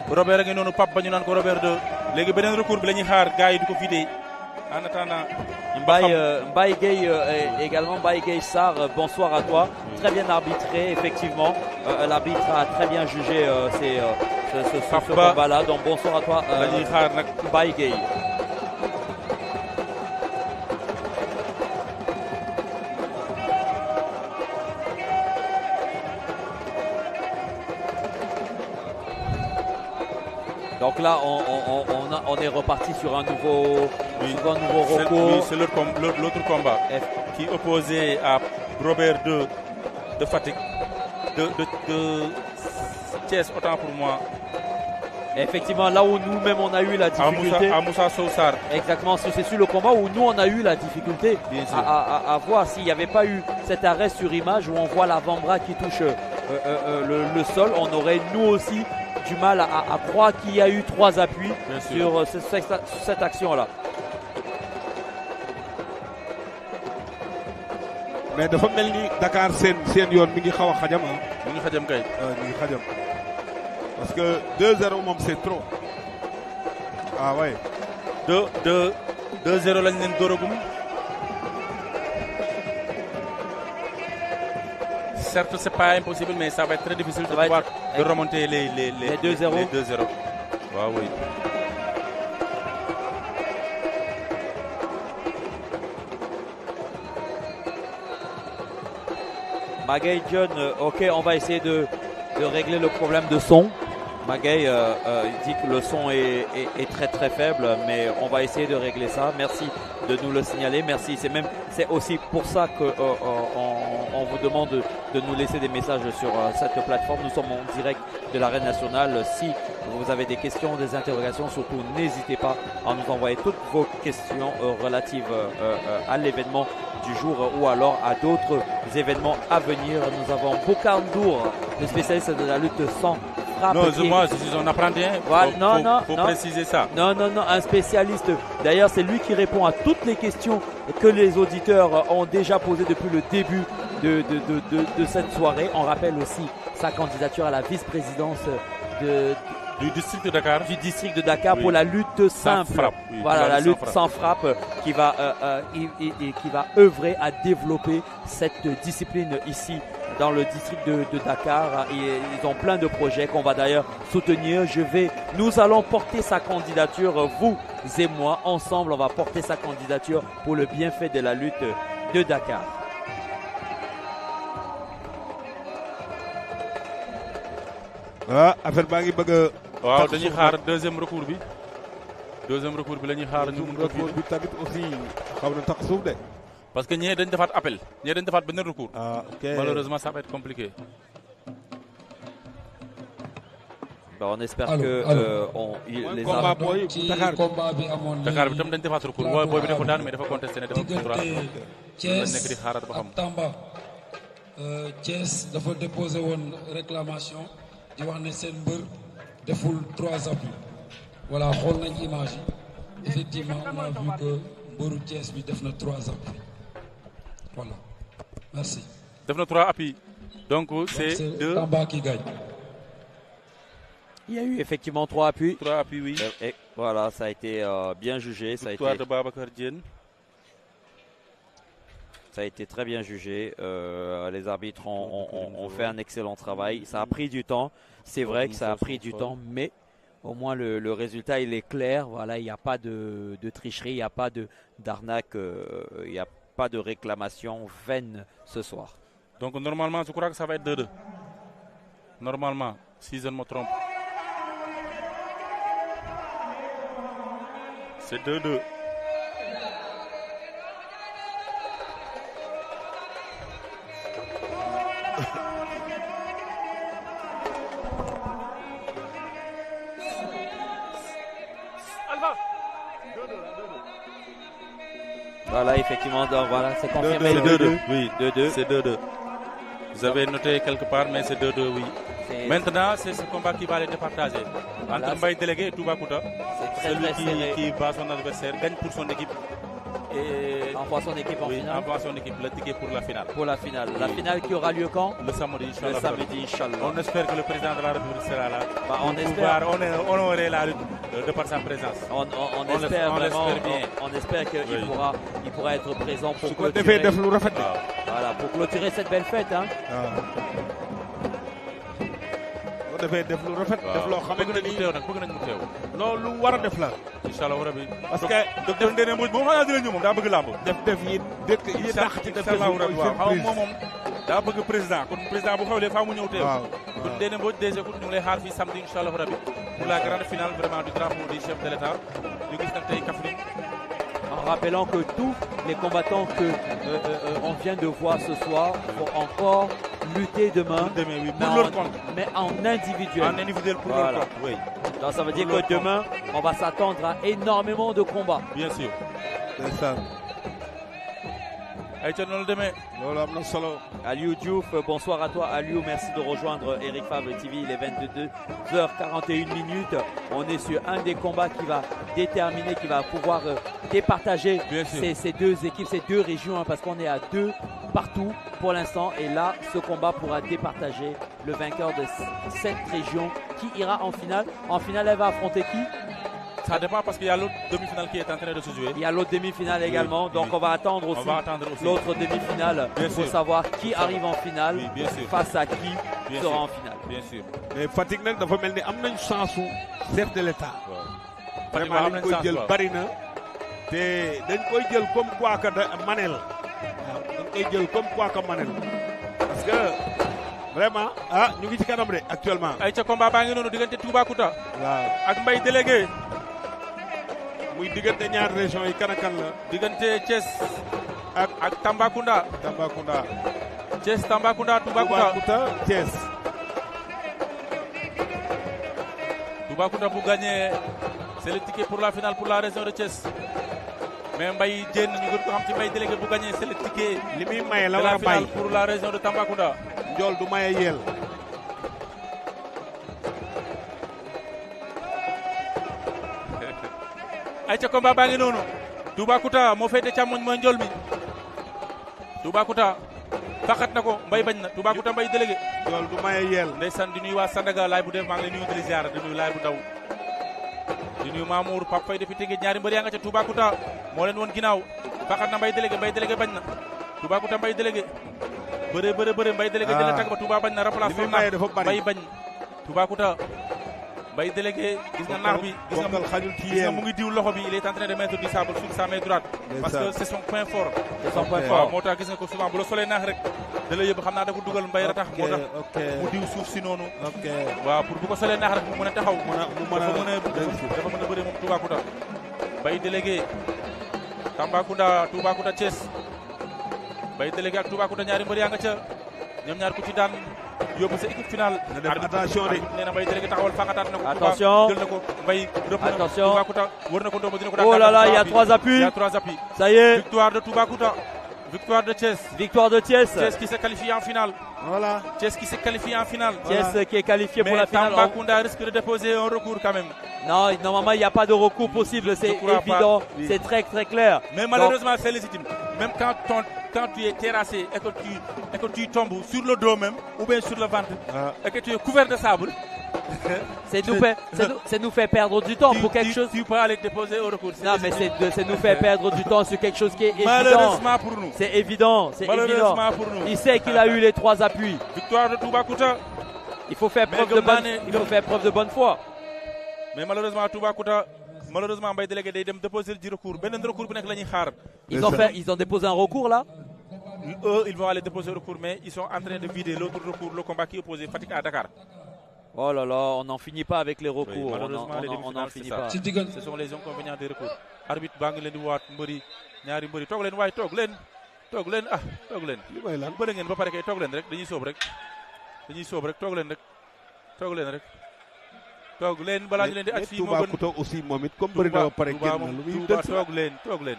Robert ngi noonu Pape ba ñu naan ko Robert 2 léegi beneen recours bi la ñuy xaar gars yi di ko vidé en attendant. Mbaye Gueye également, Mbaye Gueye Sarr, bonsoir à toi. Très bien arbitré, effectivement. L'arbitre a très bien jugé ce combat-là. Donc bonsoir à toi, Mbaye Gueye. Donc là, on est reparti sur un nouveau recours. Oui, c'est l'autre combat qui opposait à Robert 2 de Fatick, de Thiès, autant pour moi. Effectivement, là où nous-mêmes on a eu la difficulté. À Moussa Sousar. Exactement, c'est sur le combat où nous on a eu la difficulté à voir s'il n'y avait pas eu cet arrêt sur image où on voit l'avant-bras qui touche le sol. On aurait nous aussi du mal à croire qu'il y a eu 3 appuis sur cette action-là. Mais dafa mel ni Dakar seen yoon mi ngi xaw a xajam mi ngi xajam kay. mi ngi xajam parce que 2-0 moom c'est trop. Ah ouais. 2-0 lañ leen dóoragum. Certes, c'est pas impossible, mais ça va être très difficile de remonter les 2-0. Les 2-0. Ah oui. Magaye John, ok, on va essayer de régler le problème de son. Magaye dit que le son est très très faible, mais on va essayer de régler ça. Merci de nous le signaler. Merci. C'est aussi pour ça que on vous demande de nous laisser des messages sur cette plateforme. Nous sommes en direct de l'Arène nationale. Si vous avez des questions, des interrogations, surtout n'hésitez pas à nous envoyer toutes vos questions relatives à l'événement du jour ou alors à d'autres événements à venir. Nous avons Bokar Ndour, le spécialiste de la lutte sans frappe. Non, moi je suis un apprenti. Faut préciser ça. Non, un spécialiste. D'ailleurs, c'est lui qui répond à toutes les questions que les auditeurs ont déjà posées depuis le début de cette soirée. On rappelle aussi sa candidature à la vice-présidence du district de Dakar. Du district de Dakar pour la lutte simple. Frappe, oui, voilà, la lutte sans frappe qui va œuvrer à développer cette discipline ici dans le district de Dakar. Ils ont plein de projets qu'on va d'ailleurs soutenir. Nous allons porter sa candidature, vous et moi, ensemble, on va porter sa candidature pour le bienfait de la lutte de Dakar. Affaire baa ngi bëgg a. waaw dañuy xaar deuxième recours bi la ñuy xaar ñu mun ko recours bi tamit aussi xaw na tax suuf de. parce que ñee dañ defaat appel ñee dañ defaat benn recours. Ok. Malheureusement ça va être compliqué. On espère que les combat booy Dakar bi tam dañ defaat recours booy bi dafa daan mais dafa contesté ne dafa droit. Thiès nekk di xaarat ba xam. Tamba Thiès dafa déposé woon réclamation di wax ne seen mbër deful 3 appuis. Voilà, xool nañ image yi effectivement on a vu que mbëru Thiès bi def na 3 appuis. Voilà, merci. Def na 3 appuis donc c'est 2 Tamba qui gagne. Il y a eu effectivement 3 appuis. 3 appuis, oui. Et voilà, ça a été bien jugé. Victoire de Babacar Diène. Ça a été très bien jugé. Les arbitres ont fait un excellent travail. Ça a pris du temps. C'est vrai que ça a pris du temps, mais au moins le résultat il est clair. Voilà, il n'y a pas de tricherie, il n'y a pas d'arnaque, il n'y a pas de réclamation vaine ce soir. Donc normalement, je crois que ça va être 2-2. Normalement, si je ne me trompe. C'est 2-2. Voilà, effectivement, donc voilà, c'est confirmé. C'est 2-2, oui, 2-2. C'est 2-2. Vous avez noté quelque part, mais c'est 2-2, oui. Maintenant, c'est ce combat qui va les départager. Entre Mbaye Délégué et Toubacouta, celui qui bat son adversaire gagne pour son équipe et envoie son équipe en finale. Envoie son équipe le ticket pour la finale. Pour la finale. La finale qui aura lieu quand? Le samedi, Inch'Allah. Le samedi, Inch'Allah. On espère que le président de la République sera là. Bah, on espère. Pouvoir honorer la lutte de par sa présence. On espère vraiment. On espère qu'il pourra être présent pour clôturer. Voilà, pour clôturer cette belle fête. Hein. dafay def lu rafet def loo xamante ni bëgg nañ mu teew loolu lu war a def la inshallah rabbi parce que docteur Ndene Mbodj moom xanaa dina ñëw moom daa bëgg làmb def yi dëkk yi tax ci def inshallah rabbi waaw moom daa bëgg président kon président bu xewlee faa mu ñëw teew kon Ndene Mbodj DG kon ñu ngi lay xaar fii samedi inshallah rabbi pour la grande finale vraiment du drapeau du chef de l'État ñu gis nag tey Kaffrine. En rappelant que tous les combattants que on vient de voir ce soir vont encore lutter demain, mais en individuel. En individuel pour leur compte, oui. Donc ça veut dire que demain, on va s'attendre à énormément de combats. Bien sûr. C'est ça. Aliou Diouf, bonsoir à toi Aliou, merci de rejoindre Eric Favre TV, il est 22h41 minutes. On est sur un des combats qui va déterminer, qui va pouvoir départager ces deux équipes, ces deux régions, hein, parce qu'on est à 2 partout pour l'instant. Et là, ce combat pourra départager le vainqueur de cette région qui ira en finale. En finale, elle va affronter qui? Ça dépend parce qu'il y a l'autre demi-finale qui est en train de se jouer. Il y a l'autre demi-finale également, donc on va attendre aussi l'autre demi-finale pour savoir qui arrive en finale face à qui sera en finale. Bien sûr. Mais Fatick nag dafa mel ni am nañ chance su chef de l'État. Vraiment dañ koy jël bari na te dañ koy jël comme quoi que manel. waaw dañ koy jël comme quoi que manel. Parce que vraiment ñu ngi ci kanam de actuellement. ay ca combat baa ngi noonu diggante Toubacouta. waaw ak Mbaye délégué. muy diggante ñaar région yi kan ak kan la. diggante Thiès ak Tambacounda. Tambacounda. Thiès Tambacounda Toubacouta Thiès. Toubacouta bu gagné c'est le ticket pour la finale pour la région de Thiès. mais Mbaye Diène ñu gën ko xam ci Mbaye délégué bu gagné c'est le ticket. li muy maye la de war a la finale pour la région de Tambacounda. Njool du maye yeel. ay ca combat baa ngi noonu Toubacouta moo féete càmmoñ mooy njool mi Toubacouta faxat na ko Mbaye bañ na Toubacouta Mbaye délégué njool du maye yeel. ndeysaan di nuyu waa Sandaga laay bu def maa ngi lay nuyu di la ziar di nuyu laay bu daw di nuyu Mamour Pape Faye depuis Tëngéej ñaari mbër yaa nga ca Toubacouta moo leen woon ginnaaw faxat na Mbaye délégué bañ na Toubacouta Mbaye délégué bëre Mbaye délégué dina tag ba Touba bañ na remplace fam na Mbaye bañ Toubacouta Mbaye délégué gis nga naax bi gis nga mu ngi diw loxo bi il est en train de mettre du sable sur sa main droite parce que c'est son point fort waaw moo tax gis nga ko souvent bu la solee naax rek da lay yëbb xam naa dafa dugal Mbaye ratax moo tax mu diw suuf si noonu waaw pour bu ko solee naax rek mu mën a taxaw dafa mën a bëre moom Toubacouta Mbaye délégué Toubacouta Thiès Mbaye délégué ak Toubacouta ñaari mbër yaa nga ca ñoom ñaar ku ci daan yóbbu sa équipe finale. attention de nee na Mbaye délégué taxawal fangataat na ko. attention jël na ko Mbaye rëpp na attention Toubacouta wër na ko ndombo dina ko daan. Oh là là, il y a 3 appuis. Il y a 3 appuis. Ça y est. Victoire de Toubacouta. Victoire de Thiès. Victoire de Thiès. Thiès qui s'est qualifié en finale. Voilà. Thiès qui s'est qualifié en finale. Thiès qui est qualifié pour la finale. Mais Tambacounda risque de déposer un recours quand même. Non, normalement il n'y a pas de recours possible, c'est évident, c'est très clair. Mais malheureusement c'est légitime. Même quand tu es terrassé et que tu tombes sur le dos même ou bien sur le ventre et que tu es couvert de sable. c'est nous faire perdre du temps pour quelque chose. Tu peux aller déposer un recours. Non, mais c'est nous faire perdre du temps sur quelque chose qui est évident. Malheureusement pour nous. C'est évident, c'est évident. Pour nous. Il sait qu'il a eu les 3 appuis. Victoire de Toubacouta. Il faut faire preuve de bonne foi. Mais malheureusement Toubacouta, Mbaye délégué day dem déposer du recours. Benen recours bu nek lañuy xaar. Ils ont déposé un recours là. Eux, ils vont aller déposer le recours, mais ils sont en train de vider l'autre recours, le combat qui oppose Fatick à Dakar. Oh là là, on n'en finit pas avec les recours. Oui, malheureusement, on n'en finit pas. Ce sont les inconvénients des recours. Arbitre baa ngi leen di waat mbëri ñaari mbëri toog leen waaye toog leen toog leen bëri ngeen ba pare kay toog leen rek dañuy soob rek toog leen balaa ñu leen di aj fii moo gën Toubacouta aussi moom it comme bëri na ba pare génn lu muy toog leen